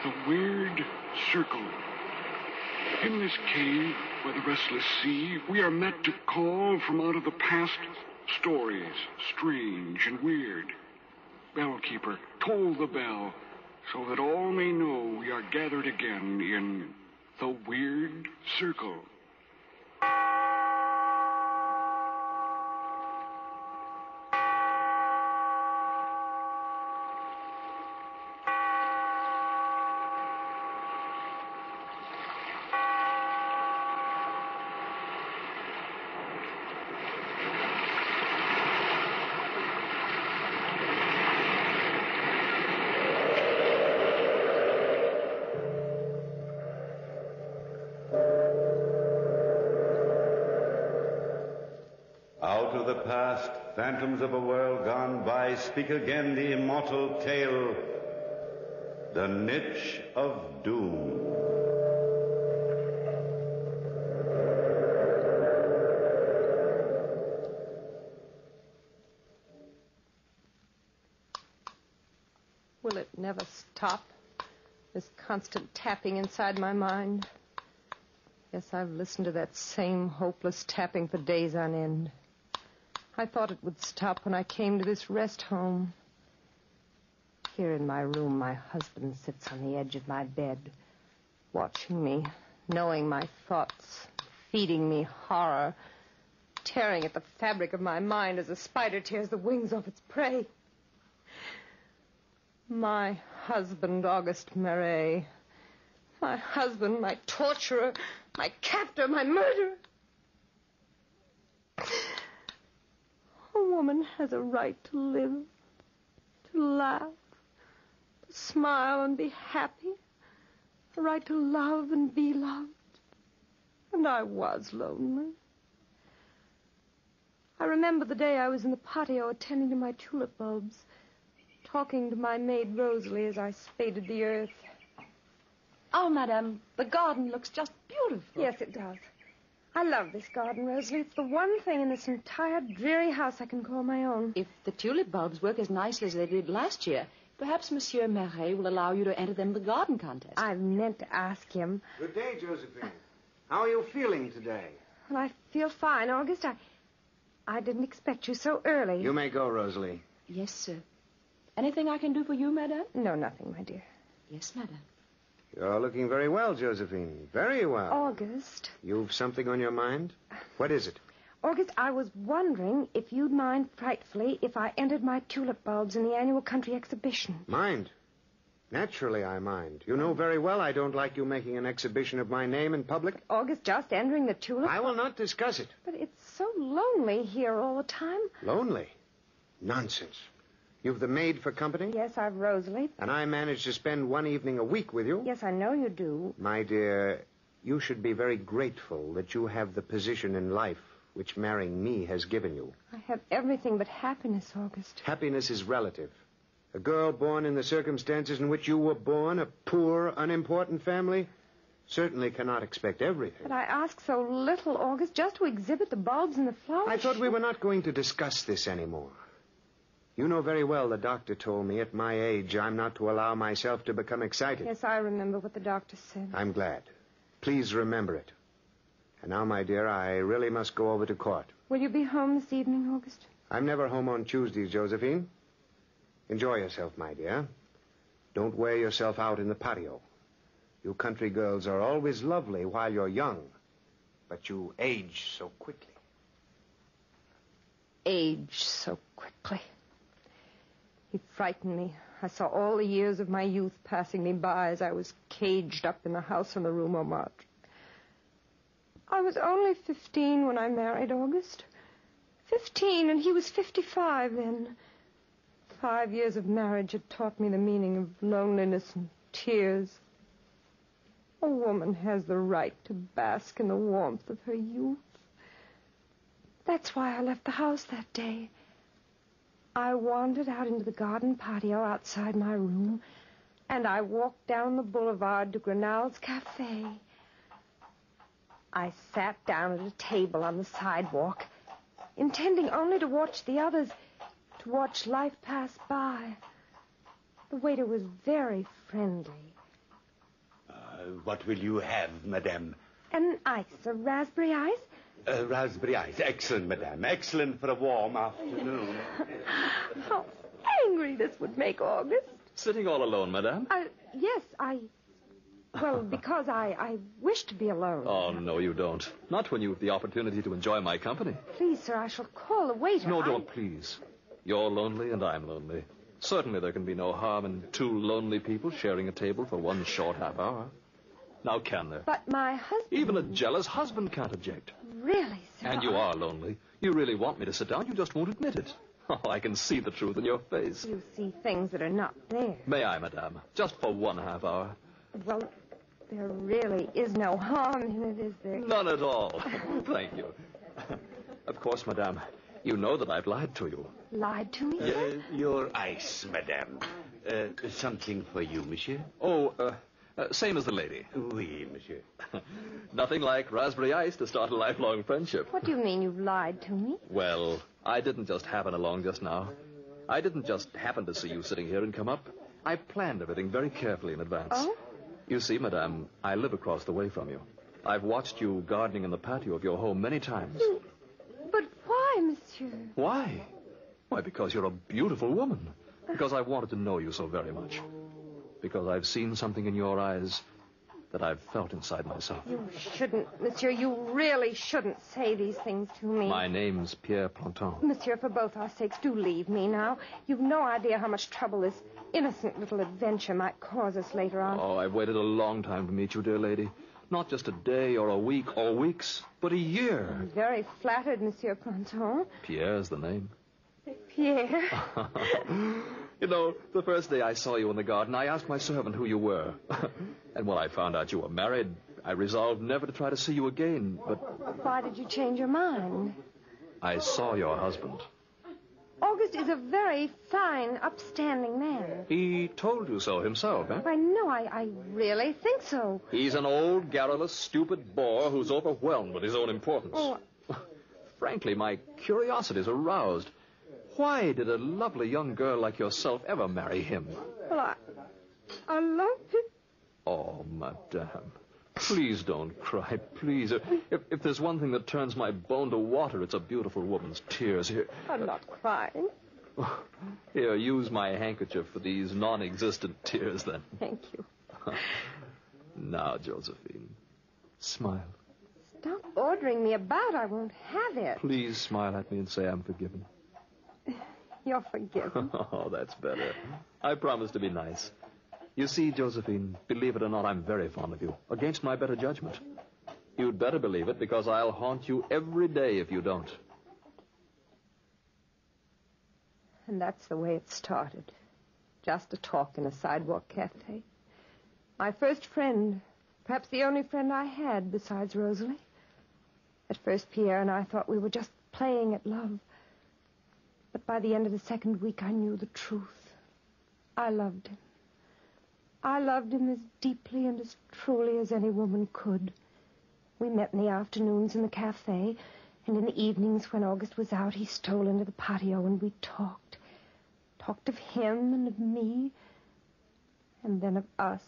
The Weird Circle. In this cave by the restless sea, we are met to call from out of the past stories, strange and weird. Bellkeeper, toll the bell, so that all may know we are gathered again in the Weird Circle. Out of the past, phantoms of a world gone by, speak again the immortal tale, The Niche of Doom. Will it never stop? This constant tapping inside my mind. Yes, I've listened to that same hopeless tapping for days on end. I thought it would stop when I came to this rest home. Here in my room, my husband sits on the edge of my bed, watching me, knowing my thoughts, feeding me horror, tearing at the fabric of my mind as a spider tears the wings off its prey. My husband, Auguste Marais. My husband, my torturer, my captor, my murderer. A woman has a right to live, to laugh, to smile and be happy. A right to love and be loved. And I was lonely. I remember the day I was in the patio attending to my tulip bulbs, talking to my maid Rosalie as I spaded the earth. Oh, Madame, the garden looks just beautiful. Yes, it does. I love this garden, Rosalie. It's the one thing in this entire dreary house I can call my own. If the tulip bulbs work as nicely as they did last year, perhaps Monsieur Marais will allow you to enter them in the garden contest. I've meant to ask him. Good day, Josephine. How are you feeling today? Well, I feel fine, August. I didn't expect you so early. You may go, Rosalie. Yes, sir. Anything I can do for you, Madame? No, nothing, my dear. Yes, Madame. You're looking very well, Josephine. Very well. August. You've something on your mind? What is it? August, I was wondering if you'd mind frightfully if I entered my tulip bulbs in the annual country exhibition. Mind? Naturally I mind. You know very well I don't like you making an exhibition of my name in public. August, just entering the tulip... I will not discuss it. But it's so lonely here all the time. Lonely? Nonsense. You've the maid for company? Yes, I've Rosalie. And I manage to spend one evening a week with you? Yes, I know you do. My dear, you should be very grateful that you have the position in life which marrying me has given you. I have everything but happiness, August. Happiness is relative. A girl born in the circumstances in which you were born, a poor, unimportant family, certainly cannot expect everything. But I ask so little, August, just to exhibit the bulbs and the flowers. I thought we were not going to discuss this anymore. You know very well the doctor told me at my age I'm not to allow myself to become excited. Yes, I remember what the doctor said. I'm glad. Please remember it. And now, my dear, I really must go over to court. Will you be home this evening, August? I'm never home on Tuesdays, Josephine. Enjoy yourself, my dear. Don't wear yourself out in the patio. You country girls are always lovely while you're young, but you age so quickly. Age so quickly. He frightened me. I saw all the years of my youth passing me by as I was caged up in the house on the Rue Montmartre. I was only 15 when I married August. 15, and he was 55 then. 5 years of marriage had taught me the meaning of loneliness and tears. A woman has the right to bask in the warmth of her youth. That's why I left the house that day. I wandered out into the garden patio outside my room, and I walked down the boulevard to Grenald's Cafe. I sat down at a table on the sidewalk, intending only to watch the others, to watch life pass by. The waiter was very friendly. What will you have, madame? An ice, a raspberry ice? Raspberry ice. Excellent, madame. Excellent for a warm afternoon. How angry this would make August. Sitting all alone, madame? Yes, Well, because I wish to be alone. Oh, no, you don't. Not when you have the opportunity to enjoy my company. Please, sir, I shall call a waiter. No, don't, please. You're lonely and I'm lonely. Certainly there can be no harm in two lonely people sharing a table for one short half hour. Now, can there? But my husband... Even a jealous husband can't object. Really, sir? And you are lonely. You really want me to sit down. You just won't admit it. Oh, I can see the truth in your face. You see things that are not there. May I, madame? Just for one half hour. Well, there really is no harm in it, is there? None at all. Thank you. Of course, madame, you know that I've lied to you. Lied to me, sir? Your ice, madame. Something for you, monsieur? Oh, same as the lady. Oui, monsieur. Nothing like raspberry ice to start a lifelong friendship. What do you mean you've lied to me? Well, I didn't just happen along just now. I didn't just happen to see you sitting here and come up. I planned everything very carefully in advance. Oh? You see, madame, I live across the way from you. I've watched you gardening in the patio of your home many times. But why, monsieur? Why? Why, because you're a beautiful woman. Because I've wanted to know you so very much. Because I've seen something in your eyes that I've felt inside myself. You shouldn't, monsieur. You really shouldn't say these things to me. My name's Pierre Planton. Monsieur, for both our sakes, do leave me now. You've no idea how much trouble this innocent little adventure might cause us later on. Oh, I've waited a long time to meet you, dear lady. Not just a day or a week or weeks, but a year. I'm very flattered, Monsieur Planton. Pierre's the name. Pierre. You know, the first day I saw you in the garden, I asked my servant who you were. And when I found out you were married, I resolved never to try to see you again. But Why did you change your mind? I saw your husband. August is a very fine, upstanding man. He told you so himself, eh? I know, I really think so. He's an old, garrulous, stupid bore who's overwhelmed with his own importance. Oh. Frankly, my curiosity's aroused. Why did a lovely young girl like yourself ever marry him? Well, I love him. Oh, madame, please don't cry, please. If there's one thing that turns my bone to water, it's a beautiful woman's tears. Here, I'm not crying. here, use my handkerchief for these non-existent tears, then. Thank you. Now, Josephine, smile. Stop ordering me about. I won't have it. Please smile at me and say I'm forgiven. You're forgiven. Oh, that's better. I promise to be nice. You see, Josephine, believe it or not, I'm very fond of you, against my better judgment. You'd better believe it, because I'll haunt you every day if you don't. And that's the way it started. Just a talk in a sidewalk cafe. My first friend, perhaps the only friend I had besides Rosalie. At first, Pierre and I thought we were just playing at love. But by the end of the second week, I knew the truth. I loved him. I loved him as deeply and as truly as any woman could. We met in the afternoons in the cafe, and in the evenings when August was out, he stole into the patio and we talked. Talked of him and of me, and then of us.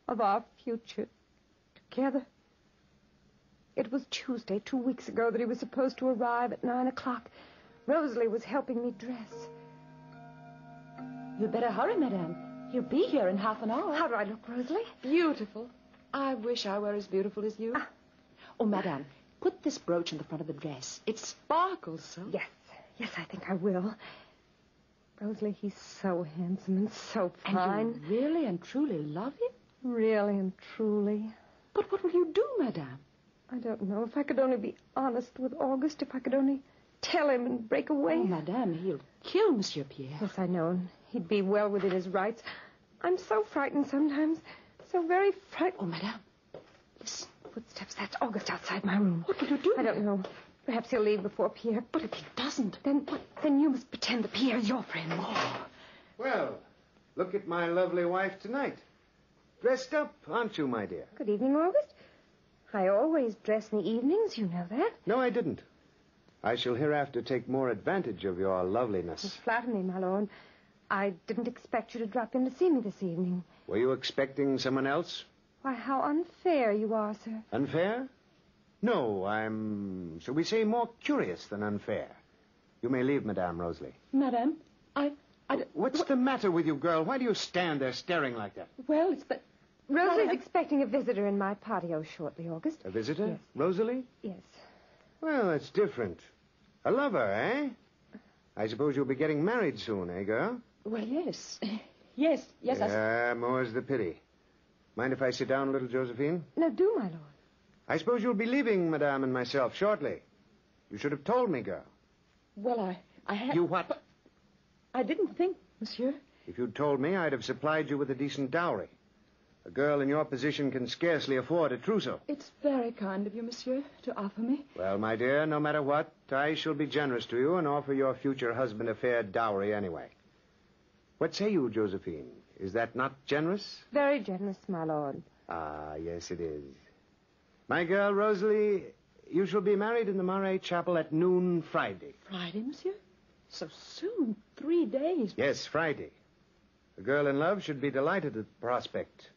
Of our future together. It was Tuesday, 2 weeks ago, that he was supposed to arrive at 9 o'clock. Rosalie was helping me dress. You'd better hurry, madame. He'll be here in half an hour. How do I look, Rosalie? Beautiful. I wish I were as beautiful as you. Oh, madame, put this brooch in the front of the dress. It sparkles so. Yes, I think I will. Rosalie, he's so handsome and so fine. And you really and truly love him? Really and truly. But what will you do, madame? I don't know. If I could only be honest with August, if I could only tell him and break away. Oh, madame, he'll kill Monsieur Pierre. Yes, I know. And he'd be well within his rights. I'm so frightened sometimes. So very frightened. Oh, madame, listen. Footsteps. That's August outside my room. What will you do? I don't know. Perhaps he'll leave before Pierre. But if he doesn't... Then you must pretend that Pierre's your friend. Oh. Well, look at my lovely wife tonight. Dressed up, aren't you, my dear? Good evening, August. I always dress in the evenings, you know that. No, I didn't. I shall hereafter take more advantage of your loveliness. You flatter me, my lord. I didn't expect you to drop in to see me this evening. Were you expecting someone else? Why, how unfair you are, sir. Unfair? No, I'm, shall we say, more curious than unfair. You may leave, Madame Rosalie. Madame, What's the matter with you, girl? Why do you stand there staring like that? Well, it's the... Rosalie's Madame. expecting a visitor in my patio shortly, August. A visitor? Yes. Rosalie? Yes. Well, that's different. A lover, eh? I suppose you'll be getting married soon, eh, girl? Well, yes. Yes, Yeah, more's the pity. Mind if I sit down a little, Josephine? No, do, my lord. I suppose you'll be leaving Madame and myself shortly. You should have told me, girl. Well, I had... You what? I didn't think, monsieur. If you'd told me, I'd have supplied you with a decent dowry. A girl in your position can scarcely afford a trousseau. It's very kind of you, monsieur, to offer me. Well, my dear, no matter what, I shall be generous to you and offer your future husband a fair dowry anyway. What say you, Josephine? Is that not generous? Very generous, my lord. Ah, yes, it is. My girl, Rosalie, you shall be married in the Marais Chapel at noon Friday. Friday, monsieur? So soon? 3 days? Yes, Friday. A girl in love should be delighted at the prospect.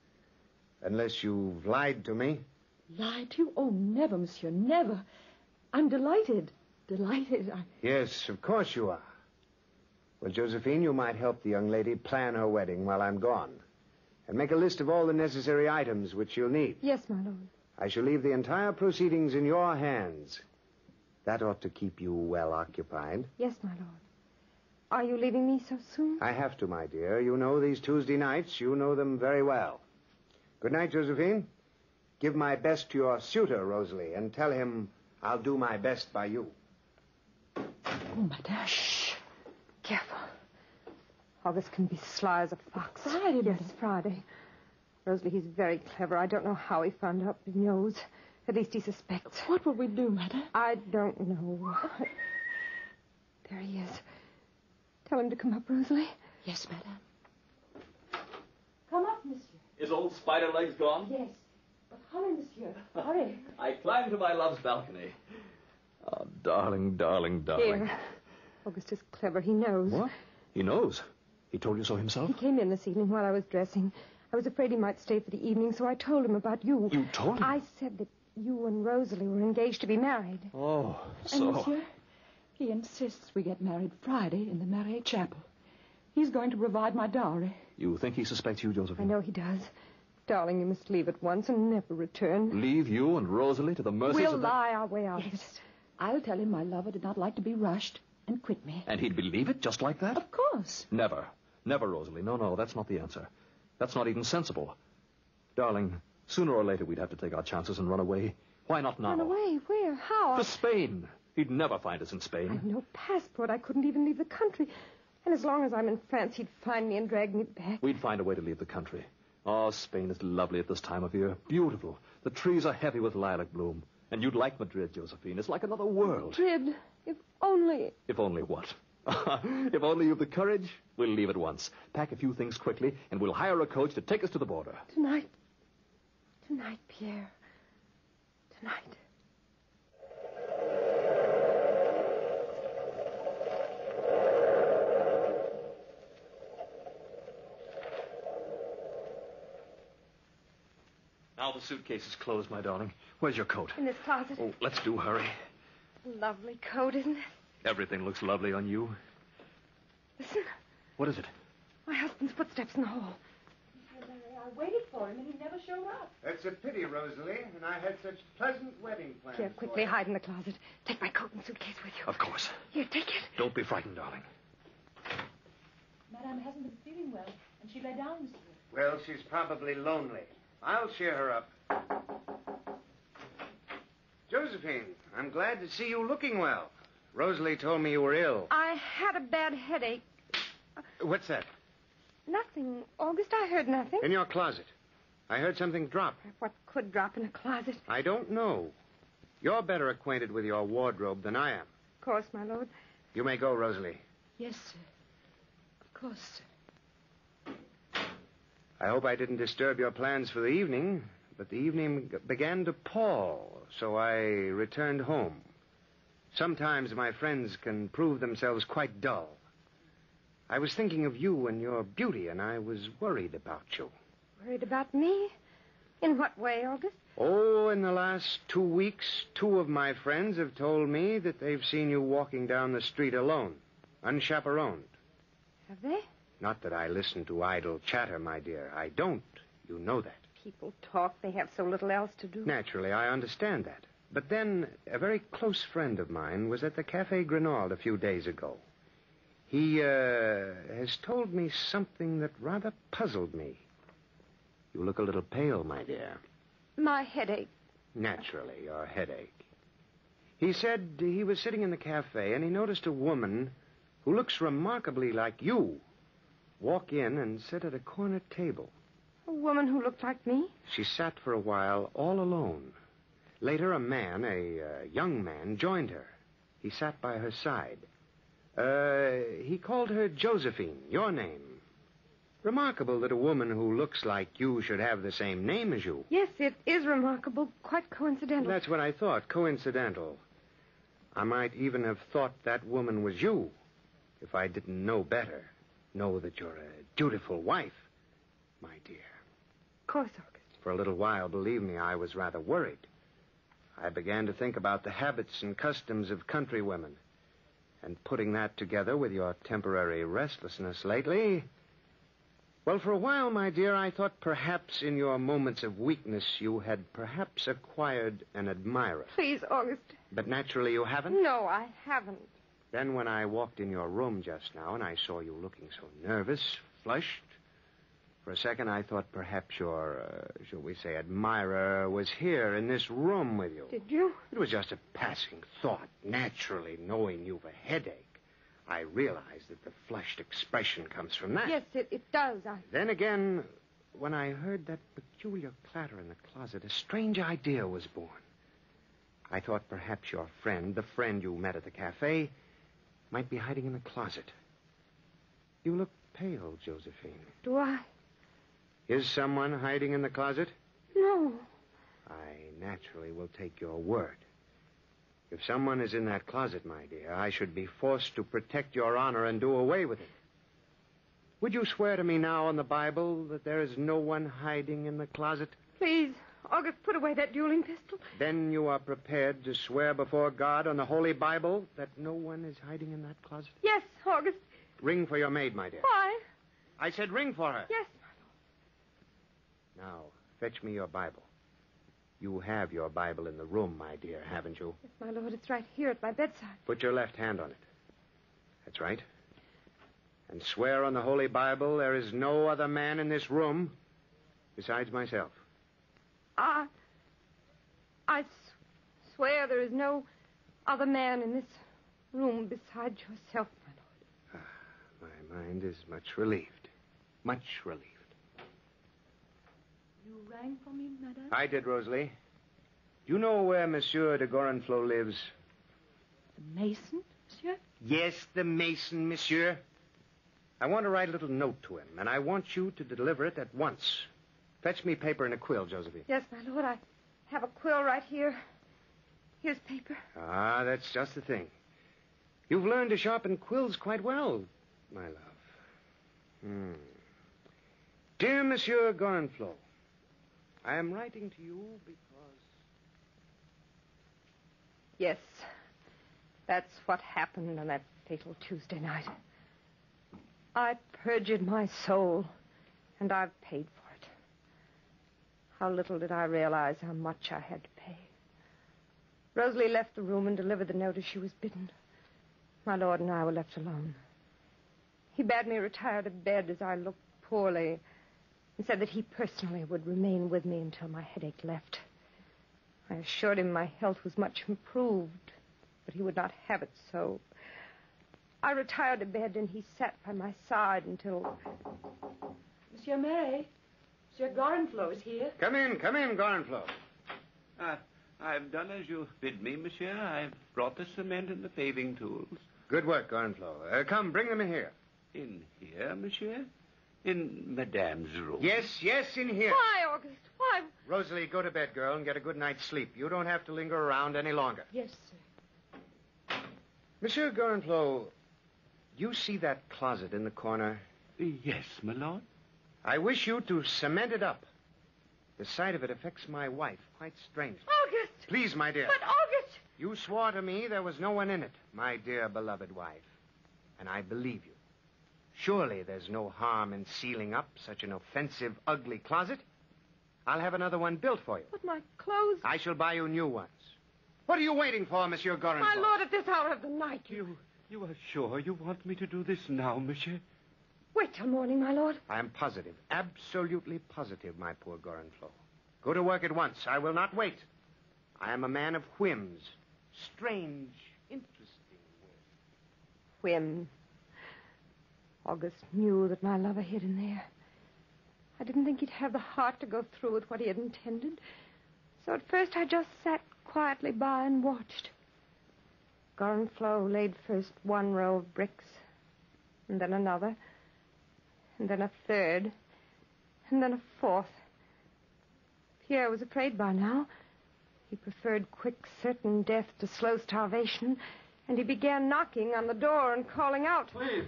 Unless you've lied to me. Lied to you? Oh, never, monsieur, never. I'm delighted. Delighted. Yes, of course you are. Well, Josephine, you might help the young lady plan her wedding while I'm gone. And make a list of all the necessary items which you'll need. Yes, my lord. I shall leave the entire proceedings in your hands. That ought to keep you well occupied. Yes, my lord. Are you leaving me so soon? I have to, my dear. You know these Tuesday nights. You know them very well. Good night, Josephine. Give my best to your suitor, Rosalie, and tell him I'll do my best by you. Oh, madame. Shh. Careful. August can be sly as a fox. Friday, Yes, madam. Friday. Rosalie, he's very clever. I don't know how he found out he knows. At least he suspects. What will we do, madame? I don't know. There he is. Tell him to come up, Rosalie. Yes, madame. Come up, monsieur. Is old Spider-Legs gone? Yes. But hurry, monsieur. Hurry. I climbed to my love's balcony. Oh, darling, darling, darling. Here. August is clever. He knows. What? He knows. He told you so himself? He came in this evening while I was dressing. I was afraid he might stay for the evening, so I told him about you. You told him? I said that you and Rosalie were engaged to be married. Oh, And so... monsieur, he insists we get married Friday in the Marais Chapel. He's going to provide my dowry. You think he suspects you, I Josephine? know he does. Darling, you must leave at once and never return. Leave you and Rosalie to the mercies We'll of that... lie our way out of it. Yes. I'll tell him my lover did not like to be rushed and quit me. And he'd believe it just like that? Of course. Never. Never, Rosalie. No, that's not the answer. That's not even sensible. Darling, sooner or later we'd have to take our chances and run away. Why not now? Run away? Where? How? To Spain. He'd never find us in Spain. I've no passport. I couldn't even leave the country. And as long as I'm in France, he'd find me and drag me back. We'd find a way to leave the country. Oh, Spain is lovely at this time of year. Beautiful. The trees are heavy with lilac bloom. And you'd like Madrid, Josephine. It's like another world. Madrid. If only... If only what? If only you've the courage, we'll leave at once. Pack a few things quickly, and we'll hire a coach to take us to the border. Tonight. Tonight, Pierre. Tonight. Now the suitcase is closed, my darling. Where's your coat? In this closet. Oh, let's do hurry. Lovely coat, isn't it? Everything looks lovely on you. Listen. What is it? My husband's footsteps in the hall. I waited for him, and he never showed up. That's a pity, Rosalie, and I had such pleasant wedding plans. Here, quickly hide in the closet. Take my coat and suitcase with you. Of course. Here, take it. Don't be frightened, darling. Madame hasn't been feeling well, and she lay down, monsieur. Well, she's probably lonely. I'll cheer her up. Josephine, I'm glad to see you looking well. Rosalie told me you were ill. I had a bad headache. What's that? Nothing. August, I heard nothing. In your closet. I heard something drop. What could drop in a closet? I don't know. You're better acquainted with your wardrobe than I am. Of course, my lord. You may go, Rosalie. Yes, sir. Of course, sir. I hope I didn't disturb your plans for the evening, but the evening began to pall, so I returned home. Sometimes my friends can prove themselves quite dull. I was thinking of you and your beauty, and I was worried about you. Worried about me? In what way, August? Oh, in the last 2 weeks, 2 of my friends have told me that they've seen you walking down the street alone, unchaperoned. Have they? Not that I listen to idle chatter, my dear. I don't. You know that. People talk. They have so little else to do. Naturally, I understand that. But then, a very close friend of mine was at the Café Grenald a few days ago. He, has told me something that rather puzzled me. You look a little pale, my dear. My headache. Naturally, your headache. He said he was sitting in the cafe and he noticed a woman who looks remarkably like you walk in and sit at a corner table. A woman who looked like me? She sat for a while all alone. Later, a man, a young man, joined her. He sat by her side. He called her Josephine, your name. Remarkable that a woman who looks like you should have the same name as you. Yes, it is remarkable. Quite coincidental. That's what I thought, coincidental. I might even have thought that woman was you if I didn't know better. Know that you're a dutiful wife, my dear. Of course, August. For a little while, believe me, I was rather worried. I began to think about the habits and customs of country women. And putting that together with your temporary restlessness lately... Well, for a while, my dear, I thought perhaps in your moments of weakness you had perhaps acquired an admirer. Please, August. But naturally you haven't? No, I haven't. Then when I walked in your room just now and I saw you looking so nervous, flushed, for a second I thought perhaps your, shall we say, admirer was here in this room with you. Did you? It was just a passing thought. Naturally, knowing you've a headache, I realize that the flushed expression comes from that. Yes, it does. Then again, when I heard that peculiar clatter in the closet, a strange idea was born. I thought perhaps your friend, the friend you met at the cafe, might be hiding in the closet. You look pale, Josephine. Do I? Is someone hiding in the closet? No. I naturally will take your word. If someone is in that closet, my dear, I should be forced to protect your honor and do away with it. Would you swear to me now on the Bible that there is no one hiding in the closet? Please, August, put away that dueling pistol. Then you are prepared to swear before God on the Holy Bible that no one is hiding in that closet? Yes, August. Ring for your maid, my dear. Why? I said ring for her. Yes, Now, fetch me your Bible. You have your Bible in the room, my dear, haven't you? yes, my lord. It's right here at my bedside. Put your left hand on it. That's right. And swear on the Holy Bible there is no other man in this room besides myself. I swear there is no other man in this room besides yourself, my lord. My mind is much relieved. Much relieved. You rang for me, madame? I did, Rosalie. Do you know where Monsieur de Gorenflot lives? The mason, monsieur? Yes, the mason, monsieur. I want to write a little note to him, and I want you to deliver it at once. Fetch me paper and a quill, Josephine. Yes, my lord. I have a quill right here. Here's paper. Ah, that's just the thing. You've learned to sharpen quills quite well, my love. Dear Monsieur Gorenflot, I am writing to you because... Yes, that's what happened on that fatal Tuesday night. I perjured my soul, and I've paid for it. How little did I realize how much I had to pay. Rosalie left the room and delivered the note as she was bidden. My lord and I were left alone. He bade me retire to bed as I looked poorly and said that he personally would remain with me until my headache left. I assured him my health was much improved, but he would not have it so. I retired to bed, and he sat by my side until... Monsieur Mary, Monsieur Gorenflot is here. Come in, Gorenflot. I've done as you bid me, monsieur. I've brought the cement and the paving tools. Good work, Gorenflot. Come, bring them in here. In here, monsieur? In Madame's room? Yes, in here. Why, August? Why? Rosalie, go to bed, girl, and get a good night's sleep. You don't have to linger around any longer. Yes, sir. Monsieur Gorenflot, You see that closet in the corner? Yes, my lord. I wish you to cement it up. The sight of it affects my wife quite strangely. August! Please, my dear. But, August! You swore to me there was no one in it, my dear beloved wife. And I believe you. Surely there's no harm in sealing up such an offensive, ugly closet. I'll have another one built for you. But my clothes... I shall buy you new ones. What are you waiting for, Monsieur Gorenflot? My lord, at this hour of the night... You are sure you want me to do this now, monsieur? Wait till morning, my lord. I am positive, absolutely positive, my poor Gorenflot. Go to work at once. I will not wait. I am a man of whims. Strange, interesting whims. Whim. August knew that my lover hid in there. I didn't think he'd have the heart to go through with what he had intended. So at first I just sat quietly by and watched. Gorenflot laid first one row of bricks, and then another, and then a third, and then a fourth. Pierre was afraid by now. He preferred quick, certain death to slow starvation, and he began knocking on the door and calling out. Please,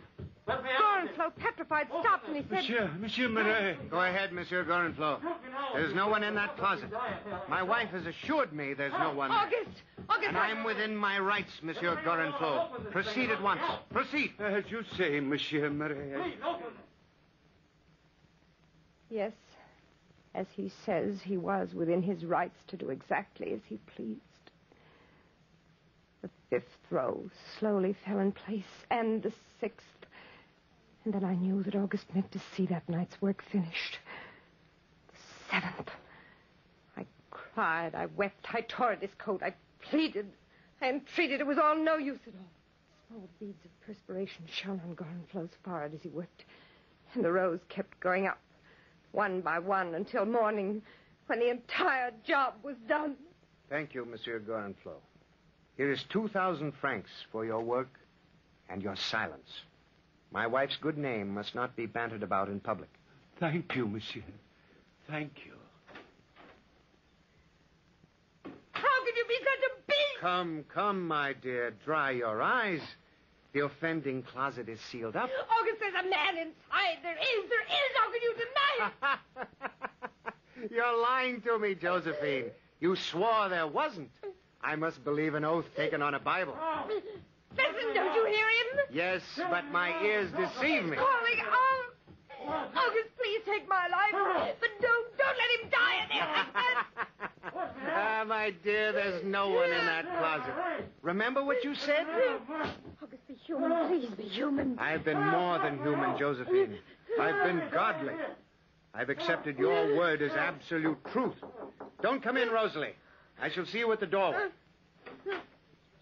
let me out. Gorenflot, petrified, stopped, and he said... Monsieur Marais. Go ahead, Monsieur Gorenflot. There's no one in that closet. My wife has assured me there's no one there. August! And I'm within my rights, Monsieur Gorenflot. Proceed at once. Proceed. As you say, Monsieur Marais. Please, open. Yes, as he says, he was within his rights to do exactly as he pleased. The fifth row slowly fell in place, and the sixth. And then I knew that August meant to see that night's work finished. The seventh. I cried, I wept, I tore at his coat, I pleaded, I entreated. It was all no use at all. Small beads of perspiration shone on Gorenflot's forehead as he worked, and the rows kept going up, one by one, until morning, when the entire job was done. Thank you, Monsieur Gorenflot. Here is 2,000 francs for your work and your silence. My wife's good name must not be bantered about in public. Thank you, monsieur. Thank you. How could you be such a beast? Come, my dear. Dry your eyes. The offending closet is sealed up. August, there's a man inside. There is. How can you deny it? You're lying to me, Josephine. You swore there wasn't. I must believe an oath taken on a Bible. Listen, don't you hear him? Yes, but my ears deceive me. Calling out. August, please take my life. But don't let him die in there like that. My dear, there's no one in that closet. Remember what you said? August, be human. Please be human. I've been more than human, Josephine. I've been godly. I've accepted your word as absolute truth. Don't come in, Rosalie. I shall see you at the doorway.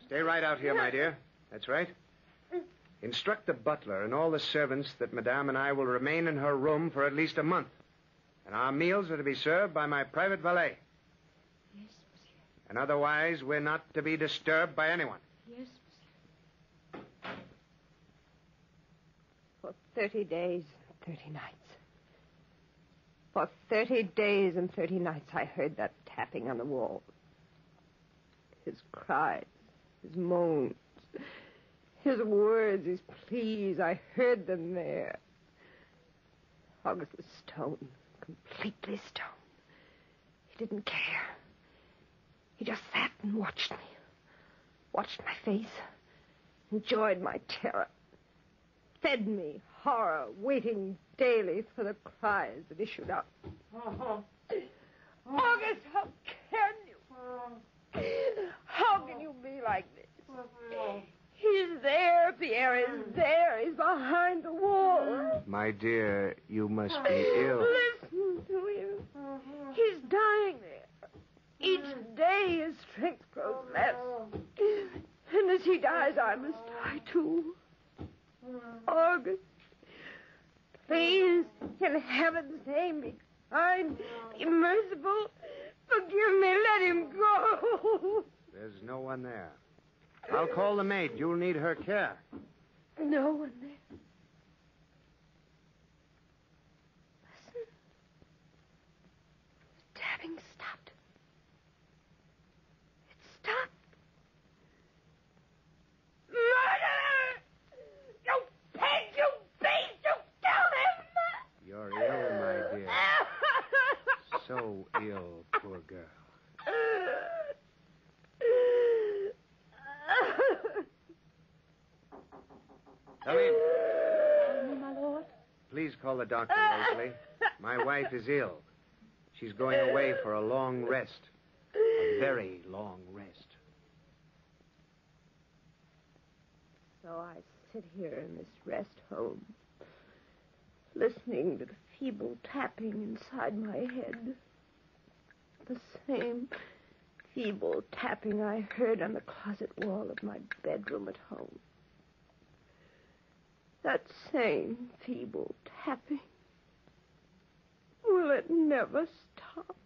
Stay right out here, my dear. That's right. Instruct the butler and all the servants that Madame and I will remain in her room for at least a month. And our meals are to be served by my private valet. Yes, monsieur. And otherwise, we're not to be disturbed by anyone. Yes, monsieur. For 30 days and 30 nights. For 30 days and 30 nights, I heard that tapping on the wall. His cries, his moans, his words, his pleas, I heard them there. August was stone, completely stone. He didn't care. He just sat and watched me, watched my face, enjoyed my terror, fed me horror, waiting daily for the cries that issued out. August, how can you? How can you be like this? He's there, Pierre is there. He's behind the wall. My dear, you must be ill. Listen to him. He's dying there. Each day his strength grows less. And as he dies, I must die too. August, please, in heaven's name, be kind, be merciful. Forgive me, let him go. There's no one there. I'll call the maid. You'll need her care. No one there. Listen. The tapping stopped. It stopped. Murderer! You so ill, poor girl. Come in. Tell me, my lord. Please call the doctor, Rosalie. My wife is ill. She's going away for a long rest. A very long rest. So I sit here in this rest home, listening to the feeble tapping inside my head. The same feeble tapping I heard on the closet wall of my bedroom at home. That same feeble tapping. Will it never stop?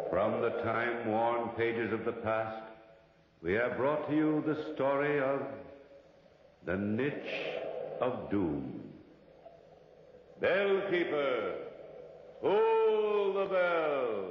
From the time-worn pages of the past, we have brought to you the story of the Niche of Doom. Bellkeeper, toll the bell.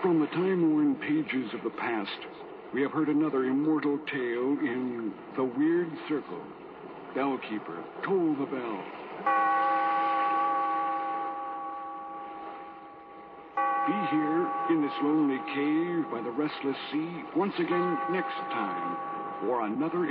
From the time-worn pages of the past, we have heard another immortal tale in The Weird Circle. Bellkeeper, toll the bell. Be here in this lonely cave by the restless sea once again next time for another